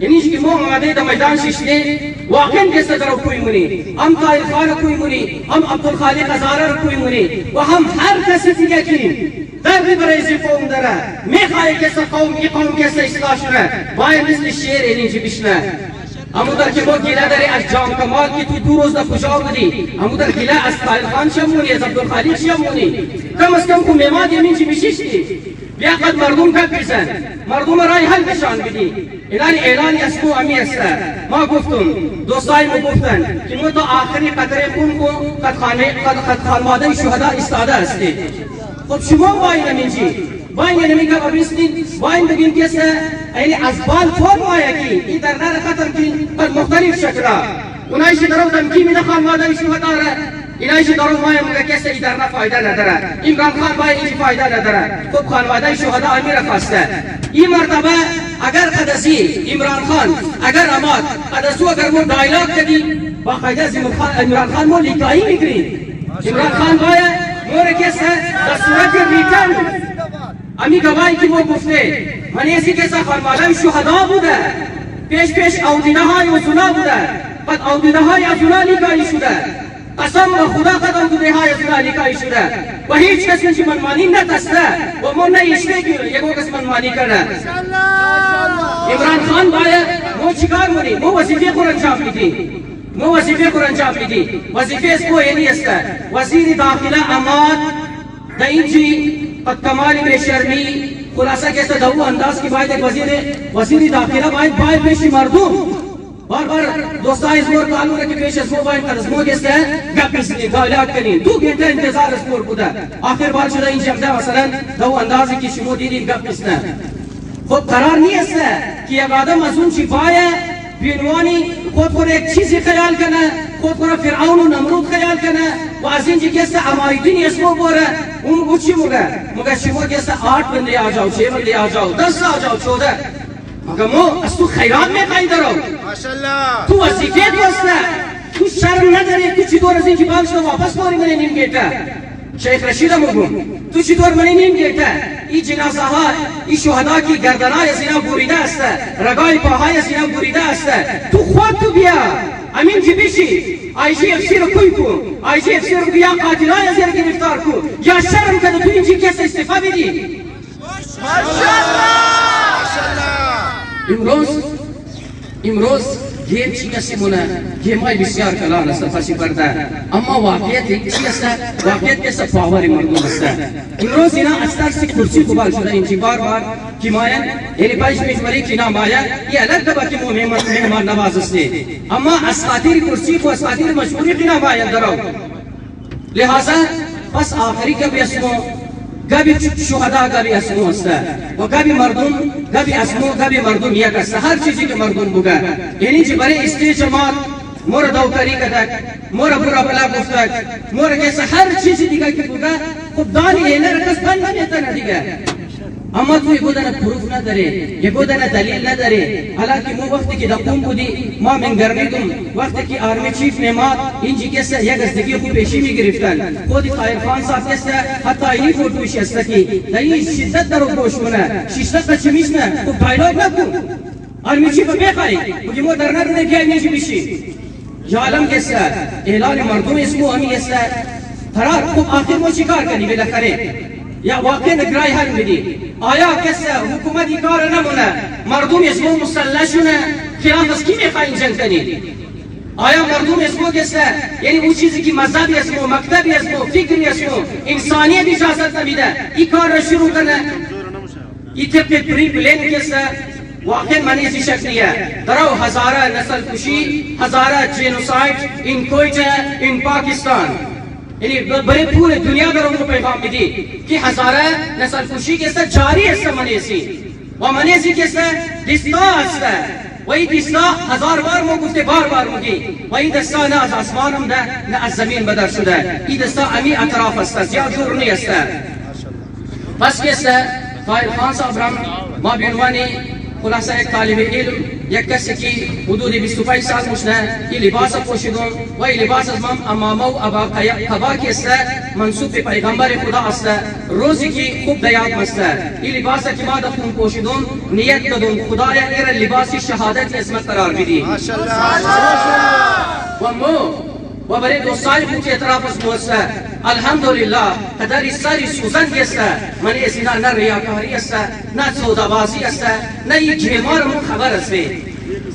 اینیش که ما آمده در میدان شیشته واقعا کس طرف کوی مونی هم طاهر خان کوی مونی هم عبدالخالق هزاره کوی مونی و هم هر کسی دیگه که درد برای زی قوم داره میخواه کس قوم ای قوم کس اصلاح شده باید مثل شیر اینجی بشنه همون در که ما گله داری از جام کمال که تو 2 روز در کجا بودی همون در گله از طاهر خان شمونی از عبدالخالق شمونی کم از کم کو میماد یمینچی بشیشتی بیا قد مردم کب بزن مردم رای حل بشان بدی اینانی اعلانی اسمو امی است ما گفتم دوستای ما گفتن که ما تا آخری قطره خون کو قد خانواده شهدا استاده هستی خب شما باید نمیجی باید نمیگه ببینید باید بگیم که یعنی از بال فور باید کی این در نار خطر کی قد مختلف شکلا اونایش درو دمکی میده خانواده شهدا را اینایش درو باید مگه کسی در نه فایده نداره عمران خان باید هیچ فایده نداره خب خانواده شهدا امیر خواسته این مرتبه اگر قدسی عمران خان اگر اماد قدسو اگر مو دایلاگ کدی با قاعده عمران خان مو لیکایی میگیری عمران خان باید مور کسی در صورت ریتن امی گواهی که مو گفته من ایسی کسی خانواده شهدا بوده پیش اودینه های وزنا بوده بعد اودینه های ازونا لیکایی شده قسم به خدا قد اودینه های ازونا لیکایی شده و هیچ کس کنچی منمانی نتسته و مو نیشته که یکو کس منمانی کرده عمران خان باید مو چیکار مونی مو وظیفه خور انجام میدی مو وظیفه خور انجام میدی وظیفه اسمو اینی است وزیر داخله اماد دا اینجی قد کمال بشرمی خلاصه کسی دو انداز کی باید ایک وزیر داخله باید پیشی مردم بار دوستای زور کالو رکی پیش اسمو باید قدسمو کسی گپ بسنی گاولیات کنی 2 گھنٹه انتظار اسمور بوده آخر بار شده این جمده مثلا دو اندازی که شما دیدین گپ بسنه خب قرار نیست که یک آدم از اون چی باید بینوانی خود یک چیزی خیال کنه خود فرعون و نمرود خیال کنه و از اینجا کسی عمایدین اسمو بوره اون چی مگه شما کسی 8 بنده آ جاو 6 بنده آ جاو 10 آ جاو 14 مگه مو از تو خیرات میخوایی درو ماشاءالله تو وظیفه دوسته تو شرم نداری تو چی دور از اینکه بالشو واپس باری منه نیم گیته شیخ رشید مگم تو چی دور منه نیم گیته این جنازه ها این شهدا کی گردنای زینا بریده است رگای پاهای زینا بریده است تو خود تو بیا امین جی بشی آیجی افسی رو کوی کو آیجی افسی رو بیا قاتلای زیر گرفتار کو یا شرم کده تو اینجی کس استفا بدی امروز گیم چی کسی مونه گیم های بسیار کلان است فسی برده اما واقعیت چی است واقعیت کسی پاوری مردم است امروز اینا از ترس کرسی قبال شده اینجی بار کی ماین یعنی پایش میشوری کی نام آیا یہ الگ دبا کی مهمان نواز است اما از خاطر کرسی کو از خاطر مشهوری کی نام آیا درو لہذا پس آخری کبھی اسمو گبی شهدا گبی اسمو است و گبی مردم یک است هر چیزی که مردم بگه یعنی چه برای استیج جماعت مور دوکاری کدک مور برا بلا گفتک مور کیسه هر چیزی دیگه که بگه خب دانی اینه رکس بند نمیتونه دیگه اما تو یکو دانه پروف نداره یکو دانه دلیل نداره حالانکه مو وقتی که دقوم بودی ما من گرمیدم وقتی که آرمی چیف نماد اینجی کسه یک از دیگه خوب پیشی میگرفتن خودی طاهر خان صاحب کسه حتی اینی فوتوشی است که دایی شدت در رو گوش کنه شدت در چمیش نه خب دایلاگ نکن آرمی چیف بخوایی بگی ما در نرده بیایی نیجی بشی جالم کسه اعلان مردم اسمو همی کسه قرار خب آخر ما چیکار کنی بالاخره یا واقعا نگرای حل بدی آیا کسی حکومتی کار نمونه مردم اسمو مسلح شونه خلاف از کی میخواین جنگ کنی آیا مردم اسمو کسی یعنی اون چیزی که مذهبی اسمو مکتبی اسمو فکری اسمو انسانیت اجازت نمیده این کار را شروع کنه این طبق پری پلین کسی واقعا معنی ایسی شک نیه درو هزاره نسل کشی هزاره جینوساید این کویت این پاکستان یعنی برای پورے دنیا در امو پیغام میدی کہ ہزارہ نسل کشی کے ساتھ جاری ہے منیسی و منیسی کے ساتھ دستا است وہی دستا 1000 بار مو گفته بار مگی وہی دستا نه از آسمان هم ده نه از زمین بدر شده این دستا امی اطراف است زیاد دور نی است بس که طاهر خان صاحب ما بعنوان خلاصه یک طالب علم یک کسی که حدود 25 سال مشنه این لباس پوشیدون و این لباس از امامه و ابا که است منصوب به پیغمبر خدا است. روزی که خوب دیاد مسته این لباس که ما دفون پوشیدون نیت دادون خدایا این لباس شهادت اسمت قرار بدی و مو و برای دوستای خود اعتراف از موسه الحمدلله قدر سری سوزن است من از اینا نه ریاکاری است نه سودابازی است نه یک جمار من خبر است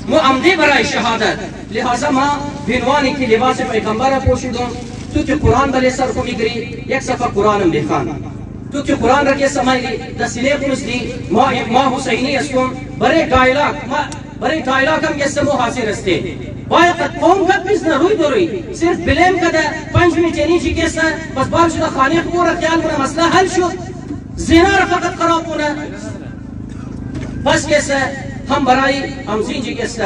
مو عمدی برای شهادت. لحاظا ما بینوانی که لباس پیغمبر پوشیدون تو که قرآن بله سر کو میگری یک صفحه قرآنم بخوان تو که قرآن را که سمایلی دسیله خونس دی ما حسینی استون برای دایلاک هم گسته مو حاضر استه باید قوم قد بزنه روی دروی صرف بلیم کده 5 میتینی چی گسته بس بار شده خانه خور خیال کنه مسئله حل شد زنا را فقط خراب کنه بس گسته هم برای هم زینجی گسته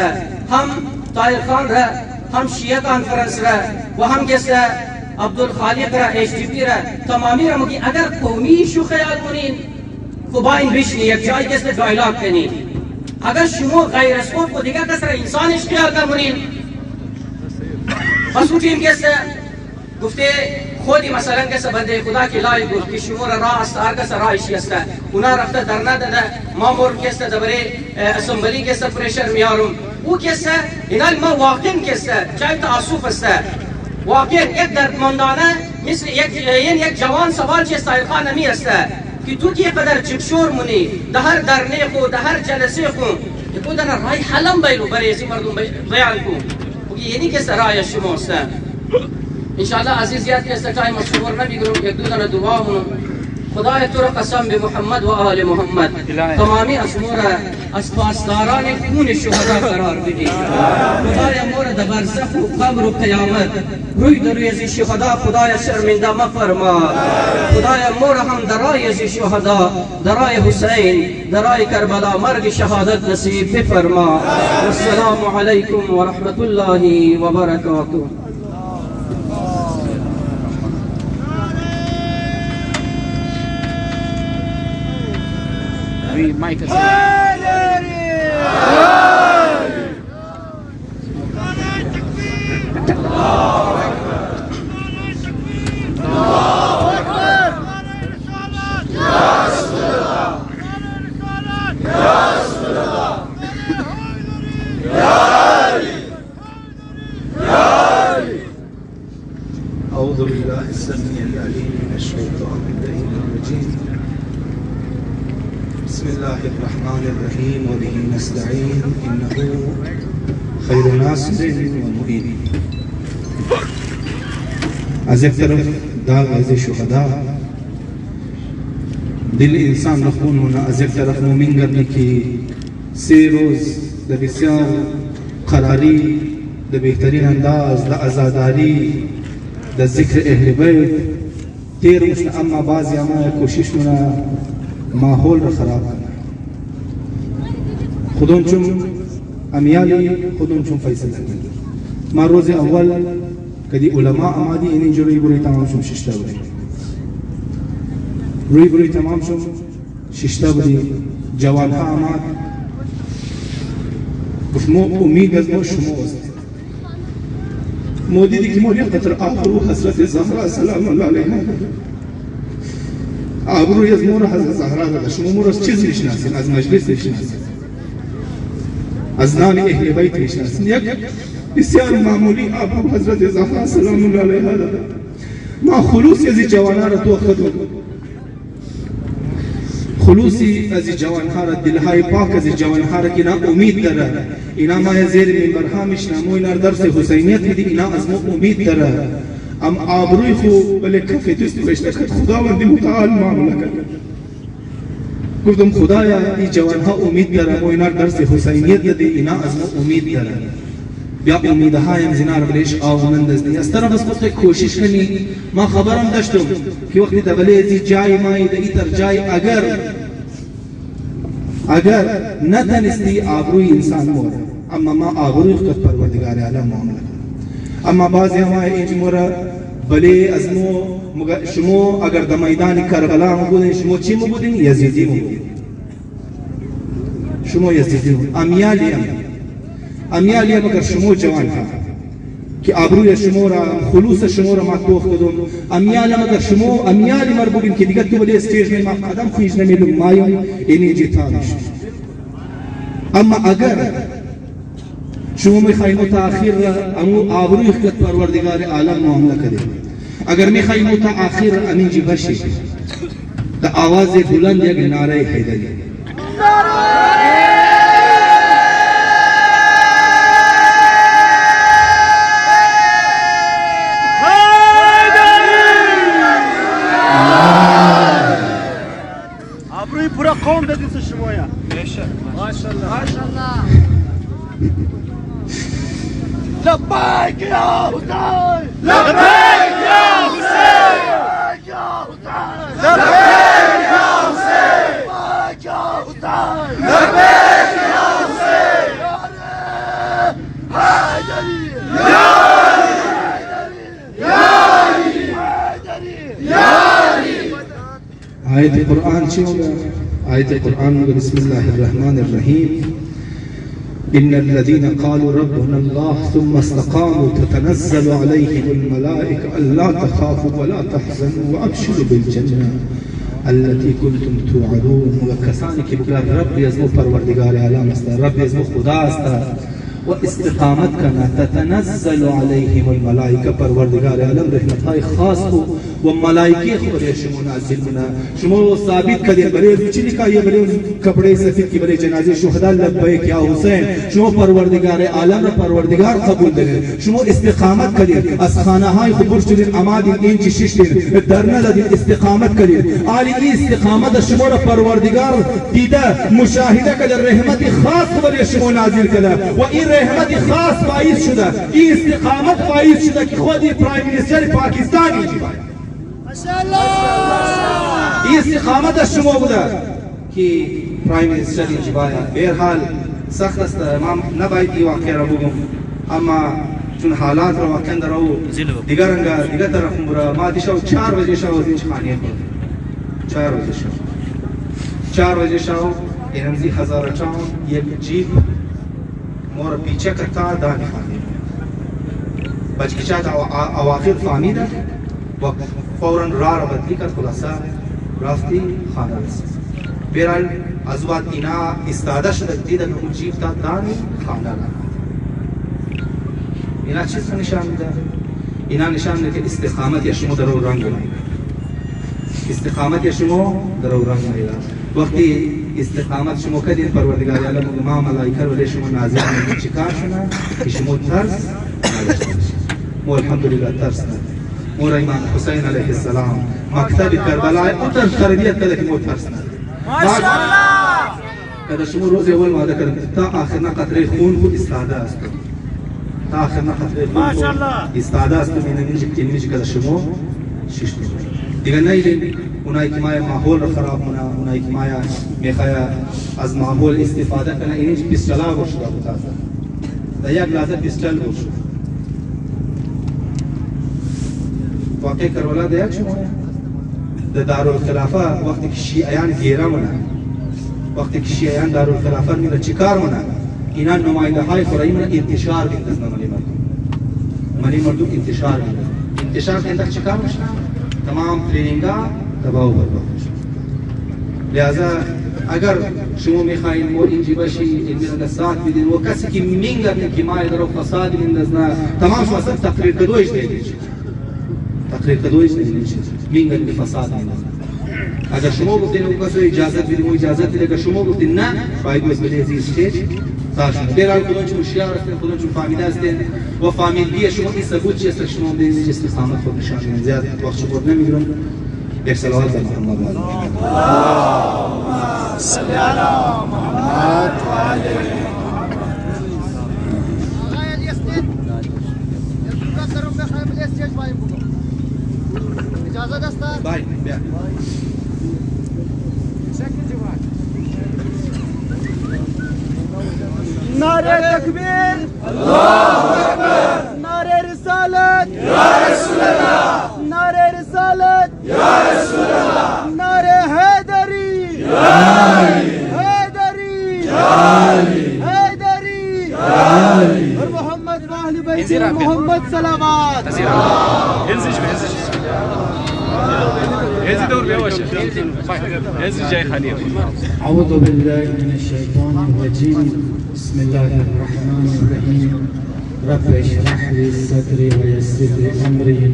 هم طاهر خان را هم شیعه کانفرنس را و هم گسته عبدالخالق را HDP را تمامی را مگی اگر قومی شو خیال کنین با این بشنی یک جای گسته دایلاگ کنین اگر شما غیر اسمت کو دیگر کس را انسانش خیال نمونین بس اون تیم گسته گفته خودی مثلا کس بنده خدا کی لای گفت که شما را راه است هر کس راهشی است اونا رفته در نداده مامور کسته دبره اسمبلی کسته پرشر میارم او کسته اینا ما واقعا کسته جای تعصف است واقعا یک دردمندانه مثل یک جوان سوال چه طاهر خان نمی است که تو که قدر چکشور مونی ده هر درنه خو ده هر جلسه خو تو دنا رای حلم بیلو برای ازی مردم بیان کو یعنی که سرای شماست ان شاء الله عزیزیات که استقای مصور نمیگرم یک دو دنا دعا مون خدای تو را قسم به محمد و آل محمد تمامی اسمور از پاسداران خون شهدا قرار بدی خدای امور در برزخ و قبر و قیامت روی دروی از شهدا خدای شرمنده مفرما خدای امور هم درای از شهدا درای حسین درای کربلا مرگ شهادت نصیب بفرما والسلام علیکم و رحمت الله و برکاته. Mike is أعوذ بالله السميع العليم من الشيطان اللعين الرجيم. بسم الله الرحمن الرحيم وبه نستعين إنه خير ناصر ومعين. از یک طرف داغ از شهدا دل انسان رخون ہونا از یک طرف مومن کرنے کی 3 روز د بسیار قراری د بهترین انداز د ازاداری د ذکر اهل بیت تیر مشن اما بعضی اما کوشش منا ماحول را خراب کرنا خودون چون امیالی خودون چون فیصله ما روز اول کدی علماء آمدی این اینجوری بروی تمام شم ششتا بودی روی تمام شم ششتا بودی جوان ها آمد گفت مو امید از ما شما است مو دیدی که مولی قطر آبرو حضرت زهرا سلام الله علیها آبروی از مور حضرت زهرا داده شما مور از چیز نشناسین از مجلس نشناسین از نام اهل بیت نشناسین یک بسیار معمولی آبرو حضرت زهرا سلام الله علیها داده ما خلوصی از جوانان را تو خدو خلوصی از جوانها را دلهای پاک از جوانها را که اینا امید داره اینا ما زیر منبرها میشنمو اینا درس حسینیت میدی اینا از ما امید داره ام آبروی خو بله کف دوست بشتکت خداوند متعال معامله کرد گفتم خدایا این جوانها امید داره و اینا درس حسینیت دادی اینا از ما امید داره بیا امیدهایم زنا را بلیش آومند از دی از طرف از خود کوشش کنی ما خبرم داشتم که وقتی دبلی ازی جای مایی دی تر جای اگر نتنستی آبروی انسان مورا اما ما آبروی خود پروردگار عالم معامله اما بعضی همه اینج مورا بلی از شما اگر در میدان کربلا مبودین شما چی مبودین؟ یزیدی مبودین شما یزیدی مبودین امیالی هم امیا علی مگر شمو جوان ها که آبروی شما را خلوص شما را ما توخ کدوم امیا علی مگر شما امیا علی مربوطیم که دیگر تو بلی استیج میں ما قدم خیش نمیدم مایم اینی جیتا میشه. اما اگر شما میخواهی متأخر امو آبروی خلط پروردگار عالم معامله کرده، اگر میخواهی متأخر امینجی بشی تا آواز بلند یک نعره حیدری ابروی پورا قوم دادی شمایا ماشاءالله لبیک یا حسین لبیک یا حسین لبیک یا حسین لبیک یا حسین لبیک یا حسین حیدری آیت قرآن چی ہوگا؟ آیت قرآن ہوگا بسم اللہ الرحمن الرحیم إن الذين قالوا ربنا الله ثم استقاموا تتنزل عليهم الملائكة ألا تخافوا ولا تحزنوا وأبشروا بالجنة التي كنتم توعدون. وكساني كي بقول رب يزمو پروردگار عالم است، رب يزمو خدا است و استقامت کرنا تتنزل عليهم الملائكة پروردگار عالم رحمت های خاص و ملائکه خود شما نازل کنا شما ثابت کردید برای چی لکھا یہ برای کپڑے سفید کی برای جنازے شهدا لبیک یا حسین شما پروردگار عالم را پروردگار قبول دارید شما استقامت کردید از خانه های خبر شدید آمدید این چی ششتید در ندادید استقامت کردید عالی این استقامت شما را پروردگار دیده مشاهده کرد رحمت خاص برای شما نازل کرد و این رحمت خاص باعث شده این استقامت باعث شده که خودی پرایم منیستر پاکستانی این استقامت شما بوده که پرایم منیستر جبایا. بهرحال سخت است ما نباید این واقعه را بگم اما چون حالات را واقعا در او دیگر رنگا دیگر طرف برا ما دیشو 4 بجه شو از این خانه خود 4 بجه شو 4 بجه شو اینمزی هزار چاون یک جیب مور پیچه کتا دانی خانه بچکچات اواخر فهمیده و فوراً راه را بدلی کرد خلاصه رفتی خانه رسید. بهرحال از بعد اینا استاده شده دیده که اون جیب تا دانی خانه را اینا چیز رو نشان میده؟ اینا نشان میده که استقامت یا شما در او رنگ نمیده استقامت یا شما در او رنگ نمیده. وقتی استقامت شما کردین پروردگار عالم ما ملائکه ولی شما نازل میکنید چیکار شونه که شما ترس نداشته باشید. ما الحمدلله ترس نداریم. مور امام حسین علیه السلام مکتب کربلا اوتن خریدیت کده که ما ترس نداریم. ماشاءالله کده شما روز اول ماده کردن تا آخر قطره خون کو استاده است تا آخر قطره خون کو استاده است اینجا کده شما شش دیگه نیدین اونایی که مایا ماحول را خراب کنه اونایی که مایا میخواه از ماحول استفاده کنه اینج پیستلا گوشت را بتازه در یک لحظه پیستل گوشت واقع کربلا در یک شما در دارالخلافه وقتی که شیعیان گیره منه وقتی که شیعیان دارالخلافه میره چیکار منه اینا نماینده های خورایی منه انتشار بیندازن ملی مردم انتشار بیندازن انتشار بیندازن چیکار میشه تمام ترینینگا تباہ و برباد میشه. لہذا اگر شما میخواین مو اینجی باشی این ساعت بدین و کسی که مینگه که ما در فساد میندازن تمام شما اصلا تقریر کدویش نیدید تقریر کدویش نیدید مینگه که فساد میندازن اگر شما گفتین او کسی اجازت بدیم و اجازت بدیم اگر شما گفتین نه باید بس بلی ازی استیج تاشون بیرال کدون چون شیار هستین کدون چون فامیده هستین و فامیلی شما این ثبوت چی است شما بدین جسم استقامت خود نشان میدین زیاد وقت شما نمیگیرن یک صلوات بر محمد و اللهم صل على محمد و علی اجازه است بای بیا نعره تکبیر الله اکبر نعره رسالت یا رسول الله نعره رسالت یا رسول الله نعره حیدری یا علی حیدری یا علی حیدری یا علی أهل بيت محمد صلوات. انزل دور بيوش انزل جاي خليل. أعوذ بالله من الشيطان الرجيم. بسم الله الرحمن الرحيم. رب اشرح لي صدري ويسر لي أمري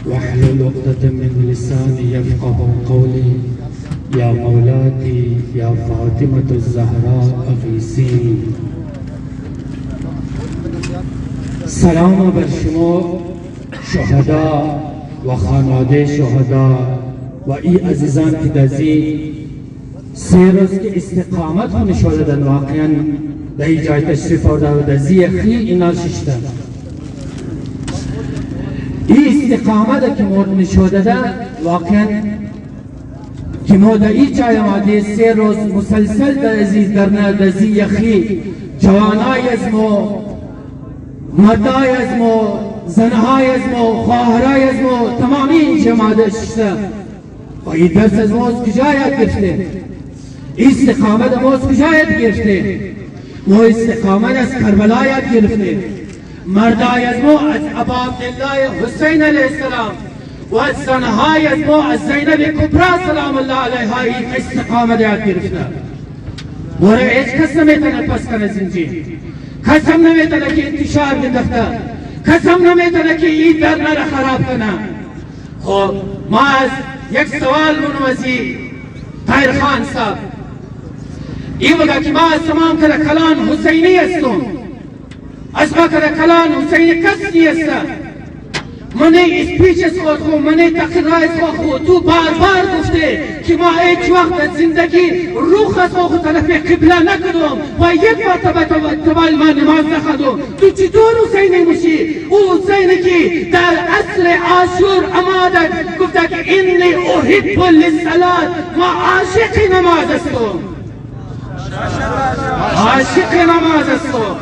واحلل عقدة من لساني يفقه قولي. يا مولاتي يا فاطمة الزهراء أغیثینی. سلام بر شما شهدا و خانواده شهدا و ای عزیزان که دزی 3 روز که استقامت خو نشوده دن واقعا در ای جای تشریف آورده و دزی خی اینا ششتن. ای استقامت که مورد نشوده دن واقعا که ما در ای جای آمده 3 روز مسلسل در عزیز درنا دزی یخی جوانای از ما مردای از ما زنهای از ما خواهرای از ما تمامی اینجا آمده شده و این درس از ما از کجا یاد گرفته؟ استقامت ما از کجا یاد گرفته؟ ما استقامت از کربلا یاد گرفته. مردای از ما از ابا عبدالله حسین علیه السلام و از زنهای از ما از زینب کبرا سلام الله علیها این استقامت یاد گرفته. ورا هیچ کس نمیتونه پس کنه زنجیر، قسم نمیتونه که انتشار بدخته، قسم نمیتونه که این در نره خراب کنه. خب ما از یک سوال منوزی طاهر خان صاحب این بگه که ما از تمام کده کلان حسینی هستم، از ما کده کلان حسینی کس نیستم. منه اسپیچ از خود خو منه تقریر از خود تو بار بار گفته که ما هیچ وقت زندگی روح از خود طرف قبله نکردم و یک مرتبه تبال ما نماز نخوندم. تو چطور حسینی میشی؟ او حسینی که در عصر عاشور آمده گفته که اینی احب للصلاه، ما عاشق نماز هستم، عاشق نماز هستم.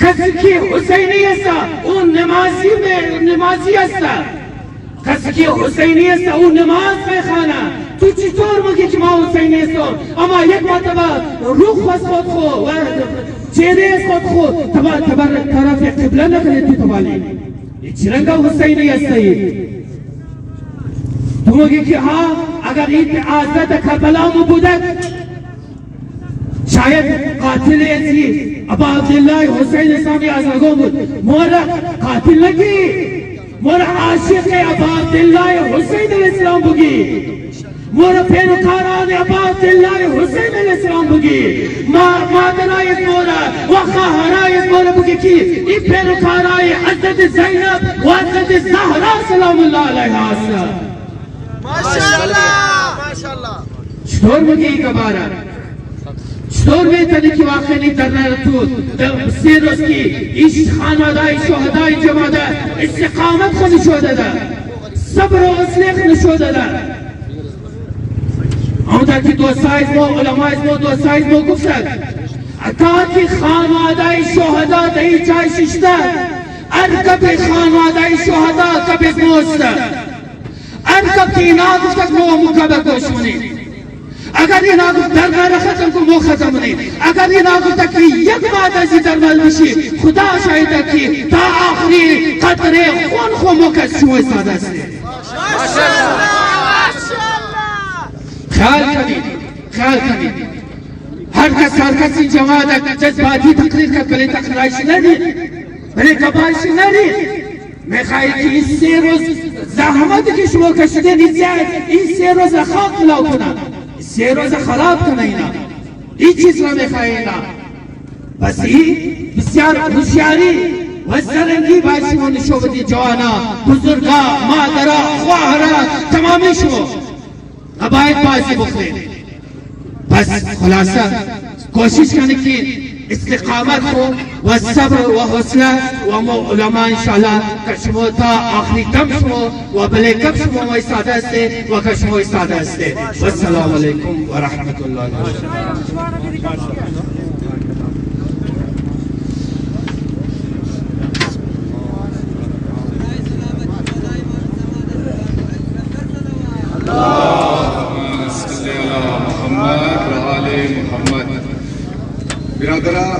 کسی که حسینی است اون نمازی است، کسی که حسینی است اون نماز میخوانه. تو چطور میگی که ما حسینی هستم اما یک مرتبه روح از خود خو و چهره از خود خو طرف قبله نکنه؟ تو تبالی چی رنگ حسینی هستی؟ تو میگی که ها اگر این عزت کربلا مو بودد شاید قاتل ازی ابا عبدالله حسین اسلامی از نگو بود. مورا قاتل نگی، مورا عاشق ابا عبدالله حسین الاسلام بگی، مورا پیروکاران ابا عبدالله حسین الاسلام بگی، مادرای مورا و خواهرای مورا بگی که این پیروکارای حضرت زینب و حضرت زهرا سلام الله علیها است. ماشاءالله. چطور میگی کبارا؟ چطور میتونی که واقعی در تو 3 روز که ایش خانوادای شهدای جماعه استقامت خود نشوده ده، صبر و اصلاح نشوده ده. همونطور که دوستای ما علمای ما دوستای ما گفتند تا که خانوادای شهدا در این جای ششته ارکب خانوادای شهدا کب موسته ارکب که اینا گفتند ما مکبه گوشمونید. اگر اینا گفت در نره ختم کن مو ختم نید. اگر اینا گفت که یک مادزی در مل بشی خدا شاهده که تا آخری قطره خون خو مکس شما استاده است. خیال کنید هر کس این جماعت جذباتی تقریر کرد بلی تقریرایش ندید، بلی کبایش ندید. میخواهی که این 3 روز زحمتی که شما کشیدین این 3 روز خاک ملاو کنن، 3 روز خراب کنه اینا. این چیز را میخواهی اینا. بس این بسیار هوشیاری و سرنگی باید شما نشو بدید. جوانا، بزرگا، مادرا، خواهرا، تمامی شما نباید بازی بخورید. بس خلاصه کوشش کنه که استقامت و صبر و حوصله و ما علما انشاءالله که شما تا آخری دم شما و بله کب شما ما ایستاده هسته و که شما ایستاده هسته. و السلام علیکم و رحمت الله و برکاته. برادران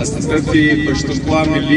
از طرف پشتونخوا ملی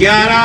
11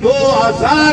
2,000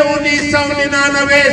1999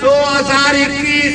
2021,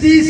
30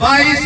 22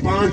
5